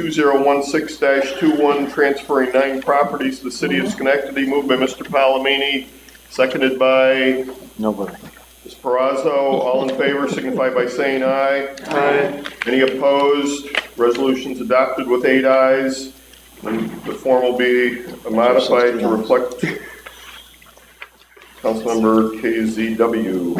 2016-21, transferring 9 properties to the city of Schenectady, moved by Mr. Palomini, seconded by Nobody. Ms. Perazzo. All in favor signify by saying aye. Aye. Any opposed? Resolution's adopted with 8 ayes. And the form will be modified to reflect Councilmember KZW.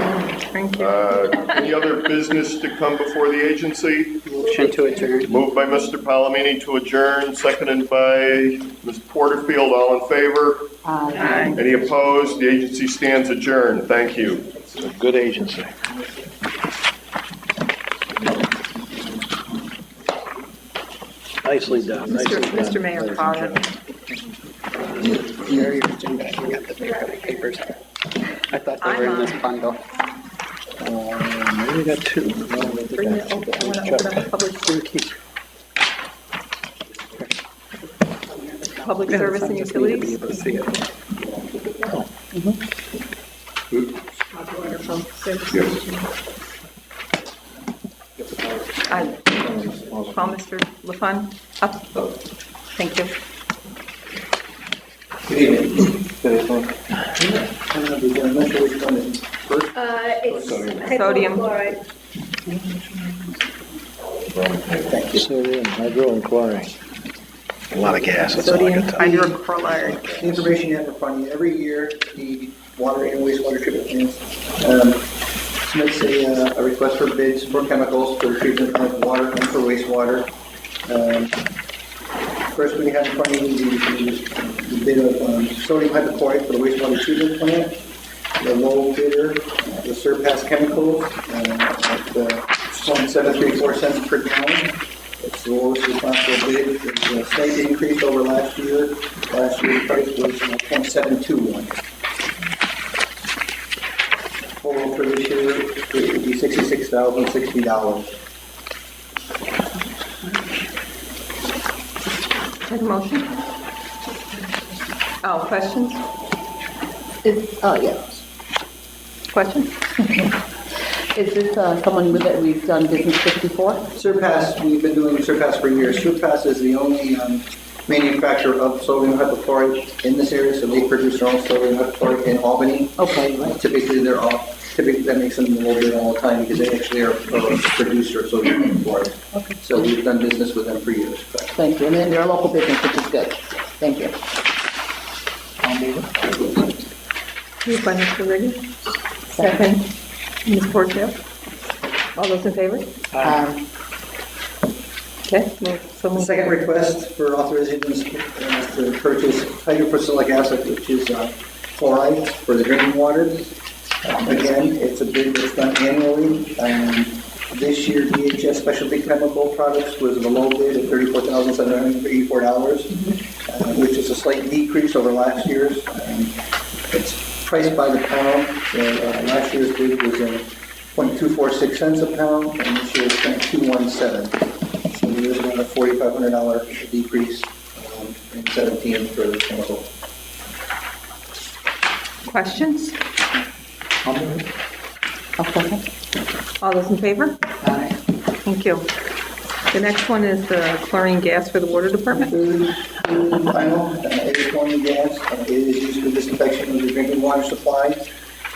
Thank you. Any other business to come before the agency? Motion to adjourn. Moved by Mr. Palomini to adjourn, seconded by Ms. Porterfield. All in favor? Aye. Any opposed? The agency stands adjourned. Thank you. It's a good agency. Nicely done. Nicely done. Mr. Mayor, Carter. Papers. I thought they were in this bundle. We got 2. No, we Bring it open. I want to open up a public service and utilities. I call Mr. LaFond up. Thank you. It's Sodium. hypochlorite. Sodium, hydro, and chlorine. A lot of gas, that's all I Sodium can tell you. hydrochloride. The information you have in front of you, every year, the water and wastewater treatment plants submits a request for bids for chemicals for the treatment of water and for wastewater. First, we have in front of you the bid of sodium hypochlorite for the wastewater treatment plant. The low bidder, the Surpass Chemicals, at 0.734 cents per gallon. It's the lowest responsible bid. It's a slight increase over last year. Last year's price was 0.721. Total for this year, it would be $66,060. Take a motion. Oh, questions? Yes. Questions? Is this someone that we've done business with before? Surpass, we've been doing Surpass for years. Surpass is the only manufacturer of sodium hypochlorite in this area, so they produce their own sodium hypochlorite in Albany. Okay, right. Typically, that makes them a little bit all the time because they actually are a producer of sodium hypochlorite. Okay. So we've done business with them for years. Thank you. And then they're a local business, which is good. Thank you. Moved by Mr. Riggi. Second, Ms. Porterfield. All those in favor? Okay. So The moved. second request for authorization is to purchase hydrofluosilicic acid, which is chloride for the drinking water. Again, it's a bid that's done annually. This year, DHS Specialty Chemical Products was the low bid at $34,784, which is a slight decrease over last year's. It's priced by the pound. Last year's bid was 0.246 cents a pound, and this year's 0.217. So there's about a $4,500 decrease in 17 for the chemical. Questions? Okay. All those in favor? Aye. Thank you. The next one is the chlorine gas for the water department. Final, it is chlorine gas. It is used for disinfection of the drinking water supply.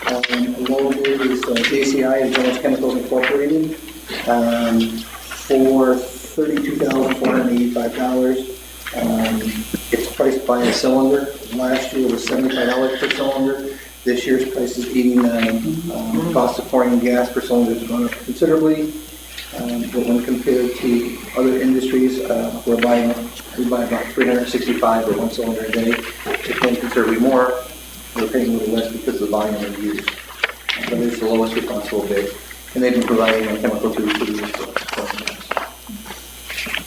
The low bid is JCI, Advanced Chemicals Incorporated, for $32,485. It's priced by a cylinder. Last year it was $75 per cylinder. This year's price is $89. Cost of chlorine gas per cylinder has gone up considerably. But when compared to other industries, we buy about 365 or one cylinder a day. It's been considerably more. We're paying a little less because of the volume of use. But it's the lowest responsible bid. And they've been providing a chemical to produce chlorine gas.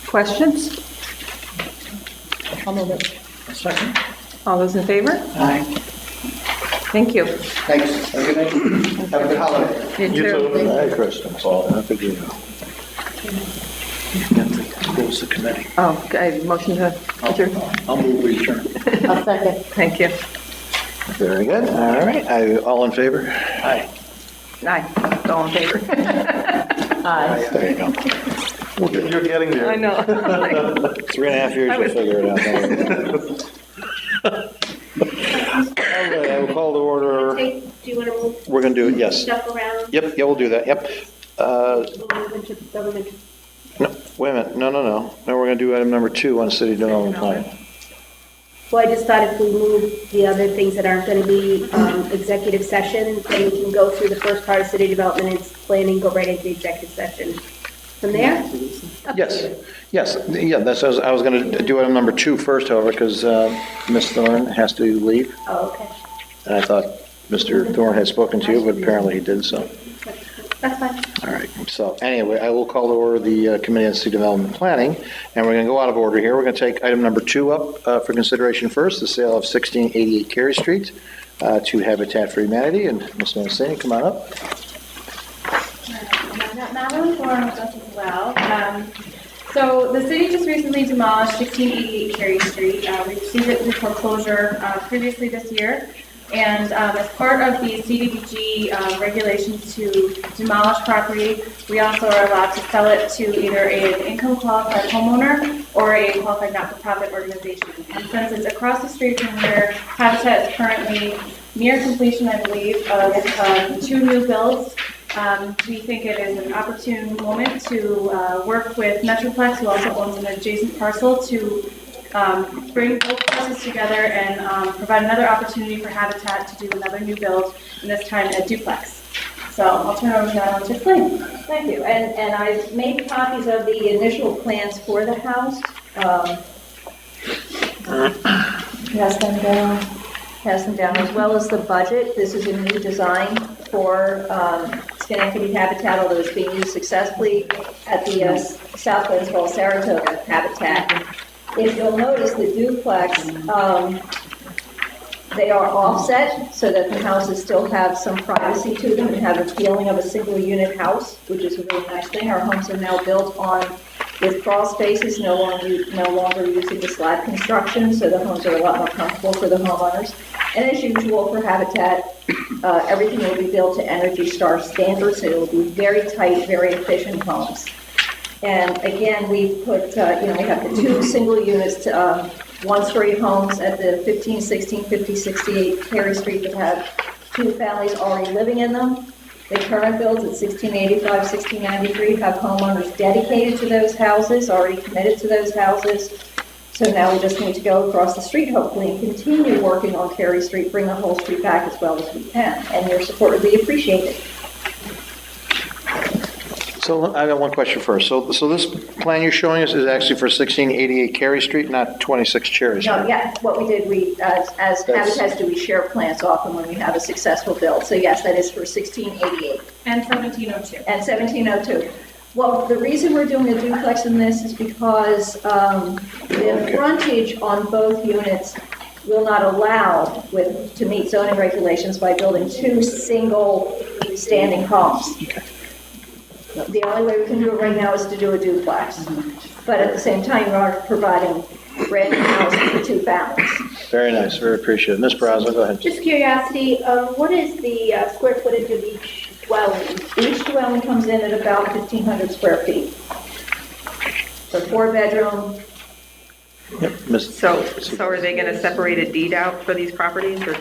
Questions? I'll move it. Second. All those in favor? Aye. Thank you. Thanks. Have a good night. Have a good holiday. You too. Hi, Kristen. Happy to go. Close the committee. Oh, okay, motion to adjourn. I'll move we adjourn. I'll second. Thank you. Very good. All right. All in favor? Aye. Aye. All in favor? Aye. There you go. You're getting there. I know. 3.5 years, you'll figure it out. All right, I will call to order. Do you want to move We're going to do it, yes. stuff around? Yep, yeah, we'll do that, yep. We'll move into government. No, wait a minute, no. Now we're going to do item number 2 on city development plan. Well, I just thought if we move the other things that aren't going to be executive session, then we can go through the first part of city development and planning, go right into the executive session. From there? Yes, yeah, that's, I was going to do item number 2 first, however, because Ms. Thorne has to leave. Oh, okay. And I thought Mr. Thorne had spoken to you, but apparently he did, so. That's fine. All right, so anyway, I will call to order the Committee on City Development and Planning, and we're going to go out of order here. We're going to take item number 2 up for consideration first, the sale of 1688 Carey Street to Habitat for Humanity. And Ms. Mancini, come on up. Madeline Thorne with us as well. So the city just recently demolished 1688 Carey Street. We received it through foreclosure previously this year. And as part of the CDBG regulations to demolish property, we also are allowed to sell it to either an income qualified homeowner or a qualified not-for-profit organization. And since it's across the street from where Habitat is currently near completion, I believe, of 2 new builds, we think it is an opportune moment to work with Metroplex, who also owns an adjacent parcel, to bring both parcels together and provide another opportunity for Habitat to do another new build, and this time a duplex. So I'll turn it over to Madeline to explain. Thank you. And I've made copies of the initial plans for the house. Pass them down, as well as the budget. This is a new design for Schenectady Habitat, although it's being used successfully at the Southwest Fall Saratoga Habitat. If you'll notice, the duplex, they are offset so that the houses still have some privacy to them and have a feeling of a single unit house, which is a really nice thing. Our homes are now built with crawl spaces, no longer using the slab construction, so the homes are a lot more comfortable for the homeowners. And as usual for Habitat, everything will be built to Energy Star standards, so it will be very tight, very efficient homes. And again, we've put, we have the 2 single units, 1-story homes at the 1516, 5068 Carey Street that have 2 families already living in them. The current builds at 1685, 1693 have homeowners dedicated to those houses, already committed to those houses. So now we just need to go across the street, hopefully, and continue working on Carey Street, bring the whole street back as well as we can. And your support would be appreciated. So I got one question first. So this plan you're showing us is actually for 1688 Carey Street, not 26 Cherry Street? No, yeah, what we did, as Habitat do, we share plants often when we have a successful build. So yes, that is for 1688. And 1702. And 1702. Well, the reason we're doing a duplex in this is because the frontage on both units will not allow to meet zoning regulations by building 2 single standing homes. Okay. The only way we can do it right now is to do a duplex. But at the same time, we are providing brand new houses for 2 families. Very nice, very appreciative. Ms. Brazo, go ahead. Just curiosity, what is the square footage of each dwelling? Each dwelling comes in at about 1,500 square feet. So 4-bedroom. Yep, Ms. So are they going to separate a deed out for these properties, or?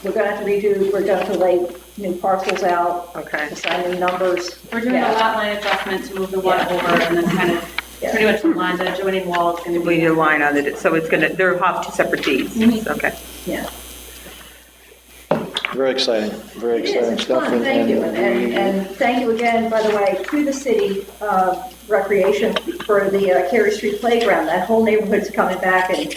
We're going to have to we're going to lay new parcels out. Okay. Assign new numbers. We're doing a lot line adjustment to move the one over, and then kind of pretty much the line, the joining wall is going to We be. need a line on it, so it's going to, they'll have 2 separate deeds. Okay. Yeah. Very exciting stuff. It's fun, thank you. And thank you again, by the way, to the city recreation for the Carey Street playground. That whole neighborhood's coming back, and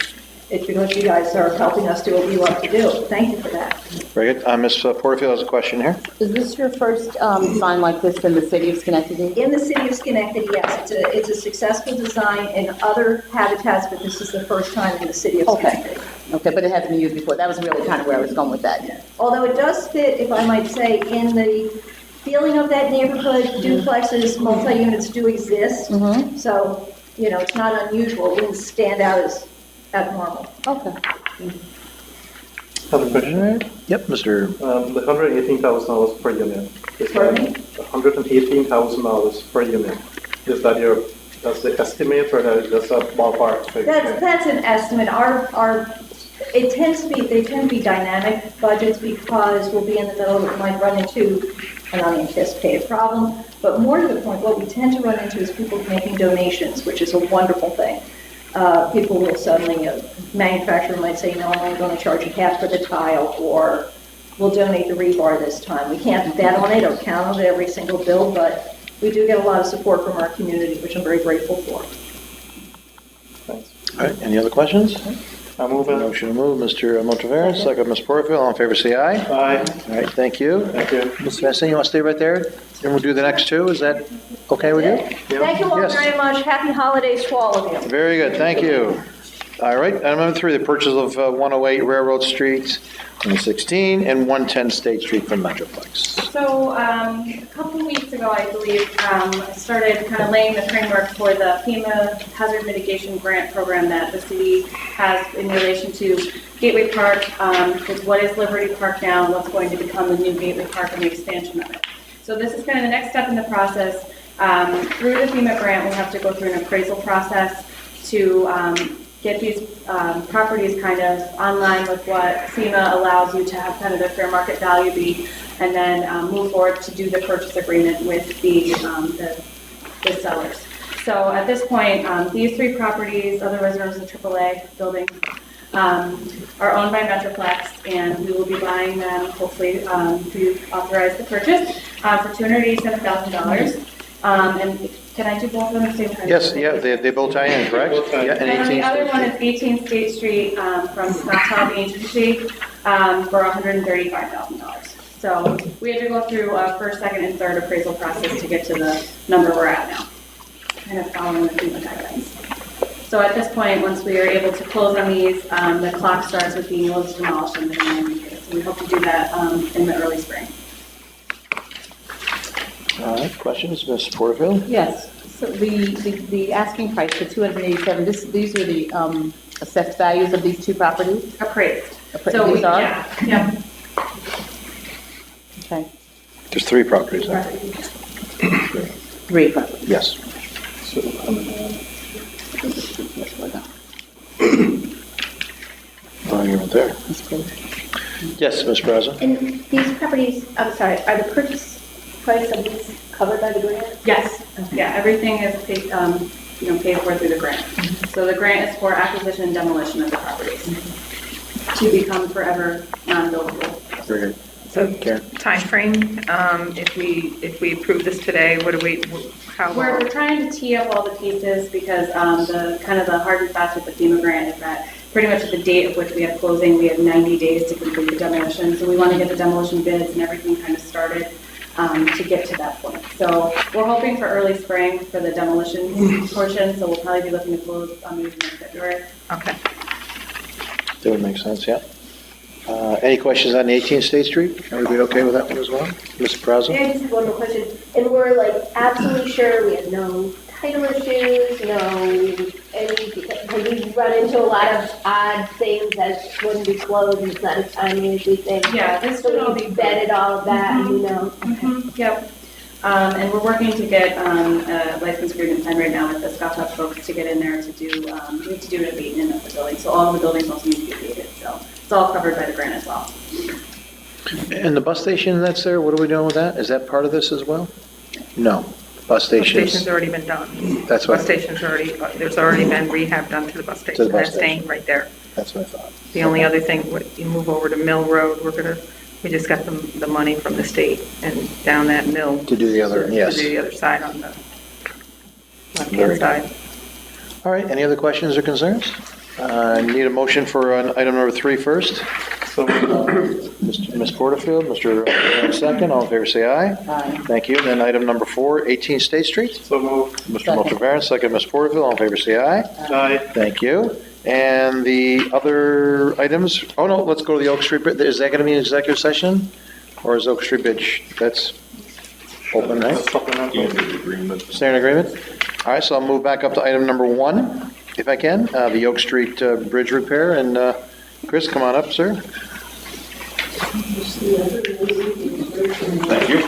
it's because you guys are helping us do what we love to do. Thank you for that. Very good. Ms. Porterfield has a question here. Is this your first design like this in the city of Schenectady? In the city of Schenectady, yes. It's a successful design in other habitats, but this is the first time in the city of Schenectady. Okay, but it hasn't been used before. That was really kind of where I was going with that. Although it does fit, if I might say, in the feeling of that neighborhood. Duplexes, multi-units do exist. So, it's not unusual. It wouldn't stand out as abnormal. Okay. Have a question? Yep, Mr. The $118,000 per unit. Is Pardon me? $118,000 per unit. Is that that's the estimate or that is just a ballpark figure? That's an estimate. They tend to be dynamic budgets because we'll be in the middle, we might run into an unanticipated problem. But more to the point, what we tend to run into is people making donations, which is a wonderful thing. People will suddenly, a manufacturer might say, no, I'm only going to charge you half for the tile, or we'll donate the rebar this time. We can't bet on it or count on it every single bill, but we do get a lot of support from our community, which I'm very grateful for. Thanks. All right, any other questions? I move it. Motion to move, Mr. Montevero, second, Ms. Porterfield, all in favor, say aye. Aye. All right, thank you. Thank you. Ms. Mancini, you want to stay right there? And we'll do the next two, is that okay with you? Thank you all Yes. very much. Happy holidays to all of you. Very good, thank you. All right, item number 3, the purchase of 108 Railroad Street, 116, and 110 State Street from Metroplex. So a couple weeks ago, I believe, I started kind of laying the framework for the FEMA Hazard Mitigation Grant Program that the city has in relation to Gateway Park, with what is Liberty Park now, and what's going to become the new Gateway Park and the expansion of it. So this is kind of the next step in the process. Through the FEMA grant, we'll have to go through an appraisal process to get these properties kind of online with what FEMA allows you to have kind of their fair market value be, and then move forward to do the purchase agreement with the sellers. So at this point, these 3 properties, other reserves and AAA buildings, are owned by Metroplex, and we will be buying them, hopefully, to authorize the purchase for $287,000. And can I do both of them at the same time? Yes, yeah, they both tie in, correct? Yeah, and And then 18 the other State one Street. is 18 State Street from Scautub Agency for $135,000. So we had to go through a first, second, and third appraisal process to get to the number we're at now, kind of following the FEMA guidelines. So at this point, once we are able to close on these, the clock starts with being able to demolish them within 90 days. So we hope to do that in the early spring. All right, questions, Ms. Porterfield? Yes, so the asking price for 287, these are the assessed values of these 2 properties? Appraised. So these are? Yeah. Okay, There's 3 properties there. 3 properties. Yes. Oh, you weren't there. Yes, Ms. Braza? And these properties, I'm sorry, are the purchase price of these covered by the grant? Yes, yeah, everything is paid, paid for through the grant. So the grant is for acquisition and demolition of the properties to become forever non-buildable. Very good. So Karen? timeframe, if we approve this today, how We're long? trying to tee up all the pieces because the kind of the hard and fast with the FEMA grant is that pretty much at the date of which we have closing, we have 90 days to complete the demolition. So we want to get the demolition bids and everything kind of started to get to that point. So we're hoping for early spring for the demolition portion. So we'll probably be looking to close maybe in February. Okay. That would make sense, yeah. Any questions on 18 State Street? Everybody okay with that one as well? Ms. Braza? I just have one more question. And we're like absolutely sure we have no title issues, have we run into a lot of odd things that wouldn't be closed and it's not as timely as we think? Yeah, this So would all we be vetted all of that, Yep. And we're working to get a license agreement signed right now with the Scautub folks to get in there to do, we need to do an abatement of the building. So all the buildings also need to be abated. So it's all covered by the grant as well. And the bus station that's there, what are we doing with that? Is that part of this as well? No. Bus Bus stations. station's already been done. That's what, Bus station's already, there's already been rehab done to the bus the station. bus That's staying right there. that's what I thought. The only other thing, you move over to Mill Road, we just got the money from the state and down that mill. To do the other, yes. To do the other side on the Very left-hand good. side. All right, any other questions or concerns? Need a motion for item number 3 first. So Ms. Porterfield, Mr. Second, all in favor say aye. Aye. Thank you. Then item number 4, 18 State Street. So move. Mr. Montevero, second, Ms. Porterfield, all in favor say aye. Aye. Thank you. And the other items, oh no, let's go to the Oak Street bid. Is that going to be an executive session? Or is Oak Street bid, that's open, right? Supplemental. Stay in agreement? All right, so I'll move back up to item number 1, if I can, the Oak Street Bridge repair. And Chris, come on up, sir. Thank you.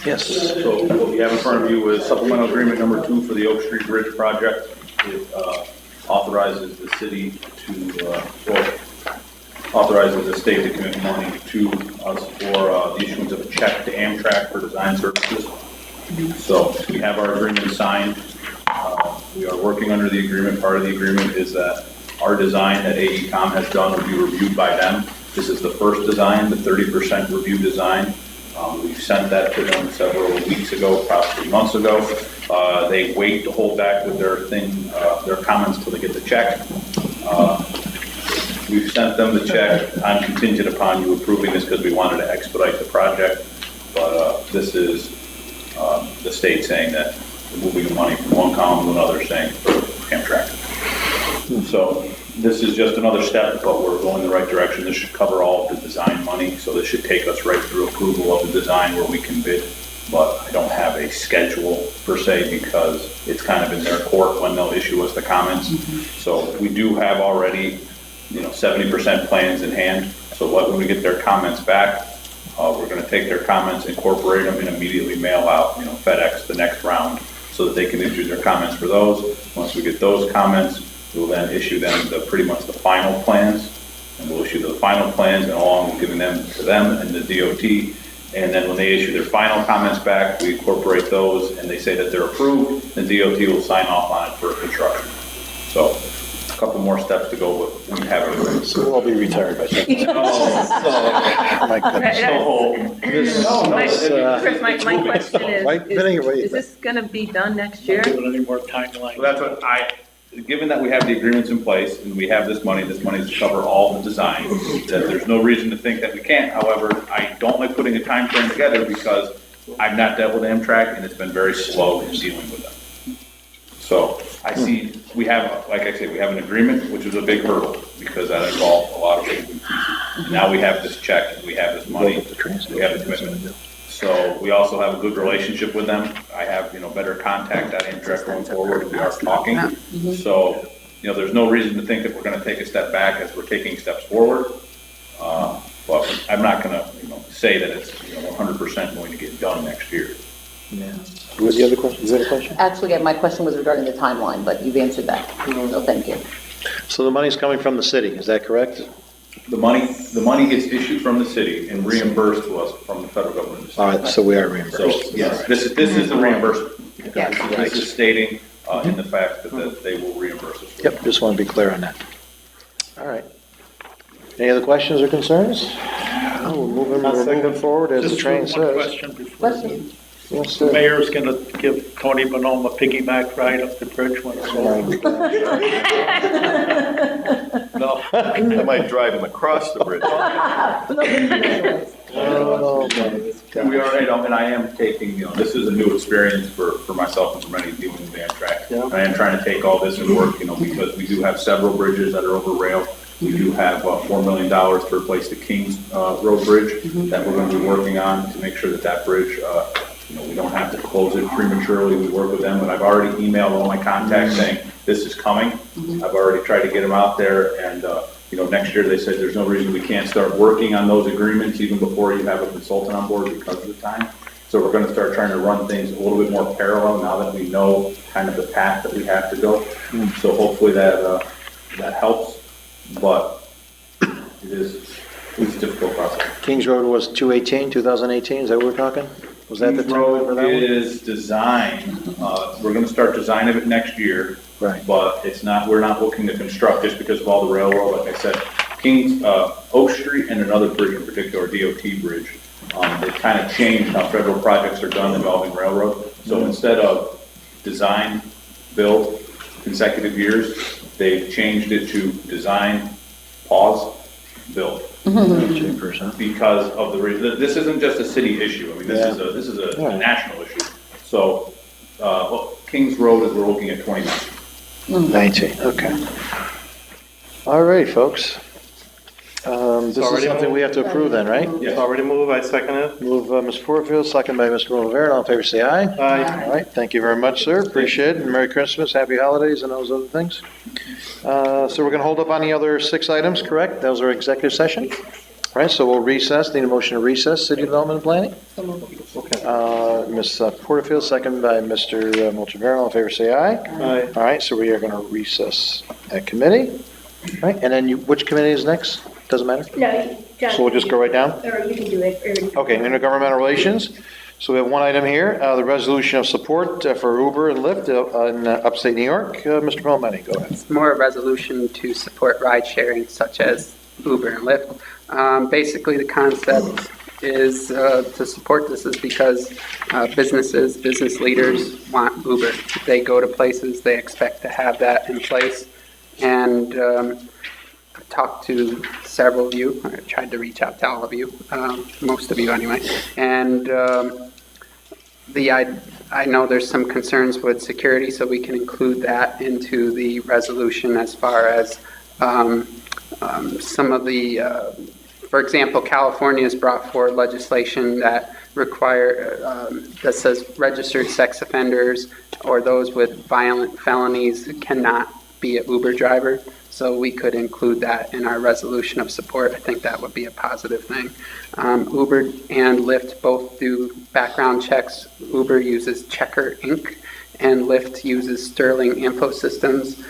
Yes. So what we have in front of you is supplemental agreement number 2 for the Oak Street Bridge project. It authorizes the city to, authorizes the state to commit money to us for the issuance of a check to Amtrak for design services. So we have our agreement signed. We are working under the agreement. Part of the agreement is that our design that AECom has done will be reviewed by them. This is the first design, the 30% review design. We've sent that to them several weeks ago, possibly months ago. They wait to hold back with their comments till they get the check. We've sent them the check. I'm contingent upon you approving this because we wanted to expedite the project. But this is the state saying that we're moving the money from one column to another, saying for Amtrak. So this is just another step, but we're going the right direction. This should cover all of the design money, so this should take us right through approval of the design where we can bid. But I don't have a schedule per se because it's kind of in their court when they'll issue us the comments. So we do have already, 70% plans in hand. So when we get their comments back, we're going to take their comments, incorporate them, and immediately mail out, FedEx the next round so that they can issue their comments for those. Once we get those comments, we'll then issue them pretty much the final plans, and we'll issue the final plans and along with giving them to them and the DOT. And then when they issue their final comments back, we incorporate those and they say that they're approved, and DOT will sign off on it for construction. So a couple more steps to go, but we have it ready. So we'll all be retired by then. My goodness. Chris, my question is this going to be done next year? Give it any more timeline. So that's what given that we have the agreements in place and we have this money is to cover all the design, that there's no reason to think that we can't. However, I don't like putting a time frame together because I've not dealt with Amtrak and it's been very slow in dealing with them. So I see, we have, like I said, we have an agreement, which is a big hurdle because that involved a lot of moving pieces. And now we have this check and we have this money, we have the commitment. So we also have a good relationship with them. I have, better contact at Amtrak going forward. We are talking. So, there's no reason to think that we're going to take a step back as we're taking steps forward. But I'm not going to, say that it's, 100% going to get done next year. Yeah. What was the other question? Is that a question? Actually, my question was regarding the timeline, but you've answered that, so thank you. So the money's coming from the city, is that correct? The money gets issued from the city and reimbursed to us from the federal government. All right, so we are reimbursed. So, yes, this is the reimbursement. Yes. This is stating in the fact that they will reimburse us. Yep, just want to be clear on that. All right. Any other questions or concerns? Oh, we're moving forward as the train Just one says. question before. Yes, The sir. mayor's going to give Tony Bonhomme a piggyback ride up the bridge when it's over. No. I might drive him across the bridge. Oh, We are, and I am taking, this is a new experience for myself and for many dealing with Amtrak. Yeah. I am trying to take all this and work, because we do have several bridges that are over rail. We do have $4 million to replace the Kings Road Bridge that we're going to be working on to make sure that bridge, we don't have to close it prematurely. We work with them, but I've already emailed all my contacts saying this is coming. I've already tried to get them out there, and next year they said there's no reason we can't start working on those agreements even before you have a consultant on board because of the time. So we're going to start trying to run things a little bit more parallel now that we know kind of the path that we have to go. So hopefully that helps, but it's a difficult process. Kings Road was 2018, is that what we're talking? Was that the Kings timeline for that Road one? is designed, we're going to start design of it next year. Right. But we're not looking to construct just because of all the railroad. Like I said, Oak Street and another bridge in particular, DOT bridge, they've kind of changed how federal projects are done involving railroad. So instead of design, build, consecutive years, they've changed it to design, pause, build. Because of this isn't just a city issue. I mean, this is a national issue. So, Kings Road is we're looking at 2019. 19, okay. All right, folks. This is something we have to approve then, right? It's already moved, I second it. Move Mr. Porterfield, second by Mr. Rivera. All in favor, say aye. Aye. All right, thank you very much, sir. Appreciate it. And Merry Christmas, Happy Holidays, and those other things. So we're going to hold up on the other 6 items, correct? Those are executive session. All right, so we'll recess. Need a motion to recess, City Development and Planning? So moved. Okay. Ms. Porterfield, second by Mr. Multivero. All in favor, say aye. Aye. All right, so we are going to recess at committee. All right, and then which committee is next? Doesn't matter? No, John. So we'll just go right down? Or you can do it. Okay, intergovernmental relations. So we have one item here, the resolution of support for Uber and Lyft in upstate New York. Mr. Palmetti, go ahead. It's more a resolution to support ride sharing such as Uber and Lyft. Basically, the concept is to support this is because business leaders want Uber. They go to places, they expect to have that in place. And I've talked to several of you. I tried to reach out to all of you, most of you anyway. And I know there's some concerns with security, so we can include that into the resolution as far as some of the, for example, California has brought forward legislation that that says registered sex offenders or those with violent felonies cannot be an Uber driver. So we could include that in our resolution of support. I think that would be a positive thing. Uber and Lyft both do background checks. Uber uses Checker Inc. and Lyft uses Sterling Info Systems.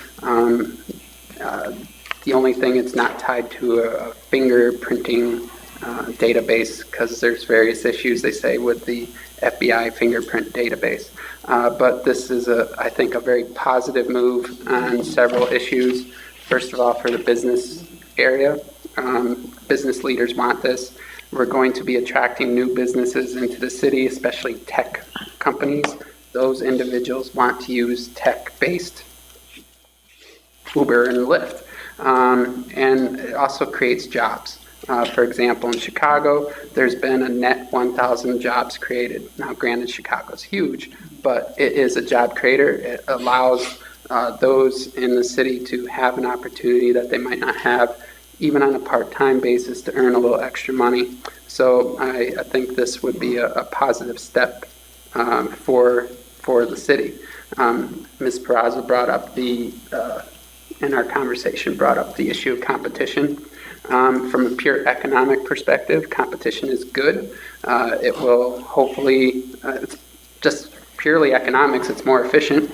The only thing, it's not tied to a fingerprinting database because there's various issues, they say, with the FBI fingerprint database. But this is, I think, a very positive move on several issues. First of all, for the business area, business leaders want this. We're going to be attracting new businesses into the city, especially tech companies. Those individuals want to use tech-based Uber and Lyft. And it also creates jobs. For example, in Chicago, there's been a net 1,000 jobs created. Now, granted, Chicago's huge, but it is a job creator. It allows those in the city to have an opportunity that they might not have, even on a part-time basis, to earn a little extra money. So I think this would be a positive step for the city. Ms. Peraza brought up in our conversation, brought up the issue of competition. From a pure economic perspective, competition is good. It will hopefully, it's just purely economics, it's more efficient,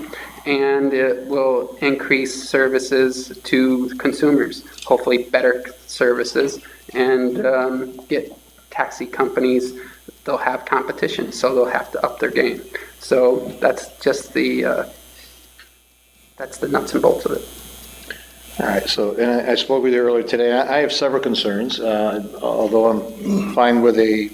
and it will increase services to consumers, hopefully better services, and get taxi companies, they'll have competition, so they'll have to up their game. So that's just the nuts and bolts of it. All right, so, and I spoke with you earlier today. I have several concerns, although I'm fine with a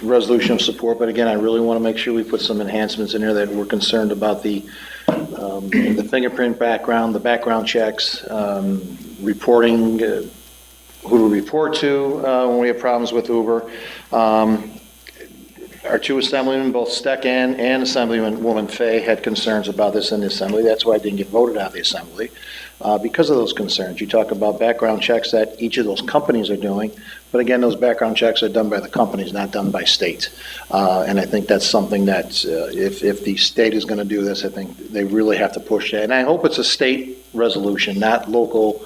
resolution of support, but again, I really want to make sure we put some enhancements in there that we're concerned about the fingerprint background, the background checks, reporting, who to report to when we have problems with Uber. Our two assemblymen, both Steck and Assemblywoman Fay, had concerns about this in the Assembly. That's why I didn't get voted out of the Assembly, because of those concerns. You talk about background checks that each of those companies are doing, but again, those background checks are done by the companies, not done by state. And I think that's something that if the state is going to do this, I think they really have to push that. And I hope it's a state resolution, not local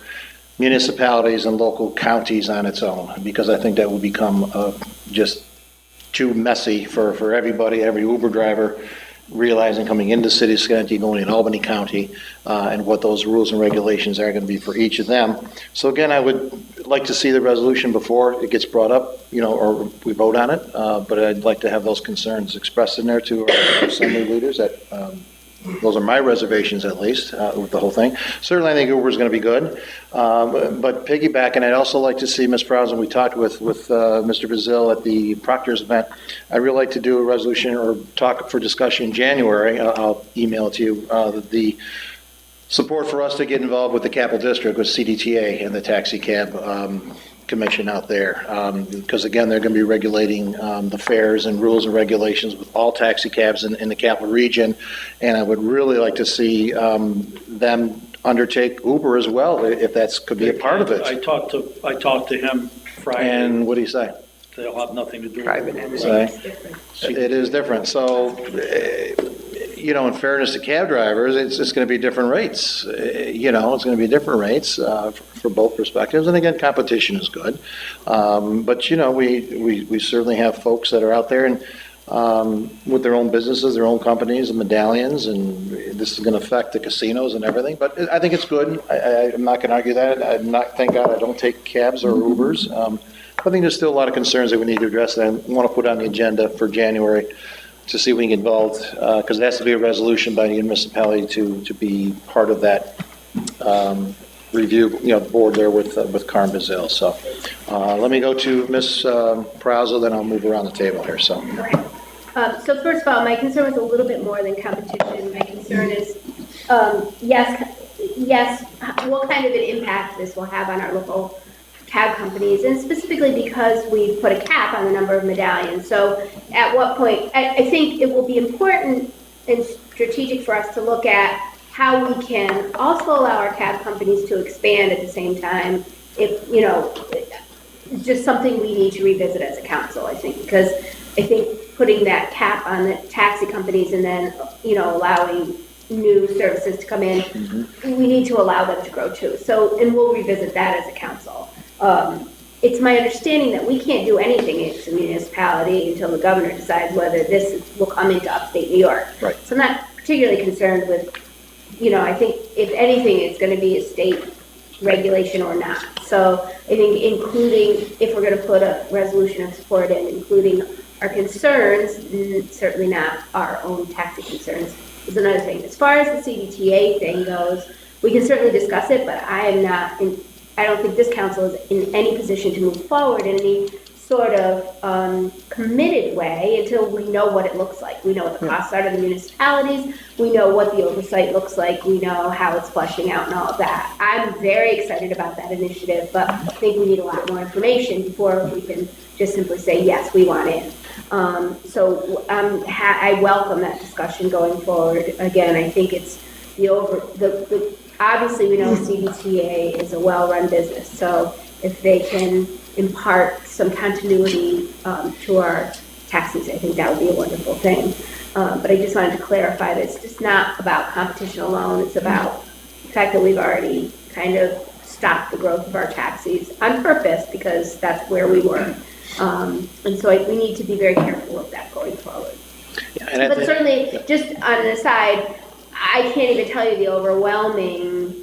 municipalities and local counties on its own, because I think that will become just too messy for everybody, every Uber driver, realizing coming into the city of Schenectady, going in Albany County, and what those rules and regulations are going to be for each of them. So again, I would like to see the resolution before it gets brought up, or we vote on it, but I'd like to have those concerns expressed in there to our assembly leaders. That those are my reservations, at least, with the whole thing. Certainly, I think Uber is going to be good, but piggybacking, I'd also like to see Ms. Prowse, and we talked with Mr. Brazil at the Proctor's event. I'd really like to do a resolution or talk for discussion in January. I'll email it to you. The support for us to get involved with the Capital District with CDTA and the taxi cab commission out there, because again, they're going to be regulating the fares and rules and regulations with all taxi cabs in the capital region, and I would really like to see them undertake Uber as well, if that could be a part of it. I talked to him Friday. And what do you say? They'll have nothing to do Private with it. It is different. So, in fairness to cab drivers, it's going to be different rates. It's going to be different rates for both perspectives. And again, competition is good. But we certainly have folks that are out there, and with their own businesses, their own companies and medallions, and this is going to affect the casinos and everything, but I think it's good. I'm not going to argue that. Thank God I don't take cabs or Ubers. I think there's still a lot of concerns that we need to address, and I want to put on the agenda for January to see if we can get involved, because there has to be a resolution by the municipality to be part of that review, board there with Carm Bazile. So let me go to Ms. Prazo, then I'll move around the table here. So So first of all, my concern was a little bit more than competition. My concern is, yes, what kind of an impact this will have on our local cab companies, and specifically because we put a cap on the number of medallions. So at what point, I think it will be important and strategic for us to look at how we can also allow our cab companies to expand at the same time. If, just something we need to revisit as a council, I think, because I think putting that cap on the taxi companies and then, allowing new services to come in, we need to allow them to grow too. So, and we'll revisit that as a council. It's my understanding that we can't do anything as a municipality until the governor decides whether this will come into upstate New York. Right. So I'm not particularly concerned with, I think if anything, it's going to be a state regulation or not. So I think including, if we're going to put a resolution of support in, including our concerns, certainly not our own taxi concerns, is another thing. As far as the CDTA thing goes, we can certainly discuss it, but I don't think this council is in any position to move forward in any sort of committed way until we know what it looks like. We know what the costs are to the municipalities. We know what the oversight looks like. We know how it's flushing out and all of that. I'm very excited about that initiative, but I think we need a lot more information before we can just simply say, yes, we want in. I welcome that discussion going forward. Again, I think it's obviously we know CDTA is a well-run business, so if they can impart some continuity to our taxis, I think that would be a wonderful thing. But I just wanted to clarify that it's just not about competition alone. It's about the fact that we've already kind of stopped the growth of our taxis on purpose because that's where we were. And so we need to be very careful of that going forward. Yeah, but certainly, just on an aside, I can't even tell you the overwhelming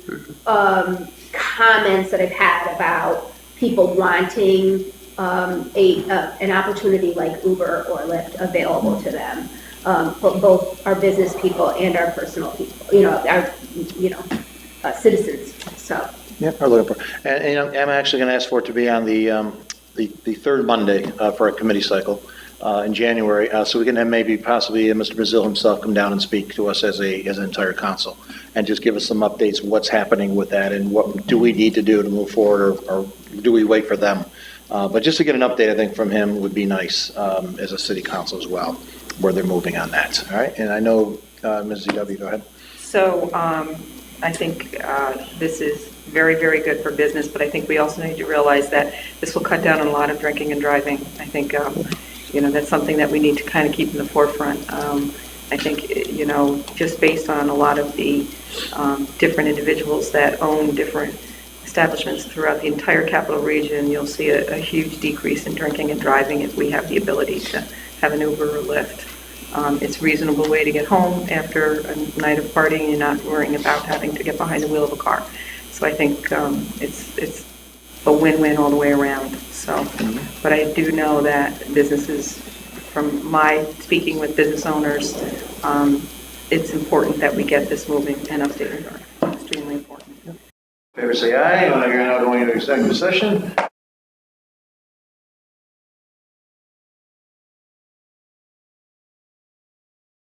comments that I've had about people wanting an opportunity like Uber or Lyft available to them, both our business people and our personal people, our citizens. So. Yeah, we're looking for, and I'm actually going to ask for it to be on the third Monday for our committee cycle in January, so we can have maybe possibly Mr. Bazile himself come down and speak to us as an entire council and just give us some updates, what's happening with that and what do we need to do to move forward or do we wait for them? But just to get an update, I think, from him would be nice as a city council as well, where they're moving on that. All right, and I know Ms. ZW, go ahead. So I think this is very, very good for business, but I think we also need to realize that this will cut down on a lot of drinking and driving. I think, that's something that we need to kind of keep in the forefront. I think, just based on a lot of the different individuals that own different establishments throughout the entire capital region, you'll see a huge decrease in drinking and driving if we have the ability to have an Uber or Lyft. It's a reasonable way to get home after a night of partying. You're not worrying about having to get behind the wheel of a car. So I think it's a win-win all the way around. So, but I do know that businesses, from my speaking with business owners, it's important that we get this moving in upstate New York. Extremely important. Favor say aye. You're now going into executive session.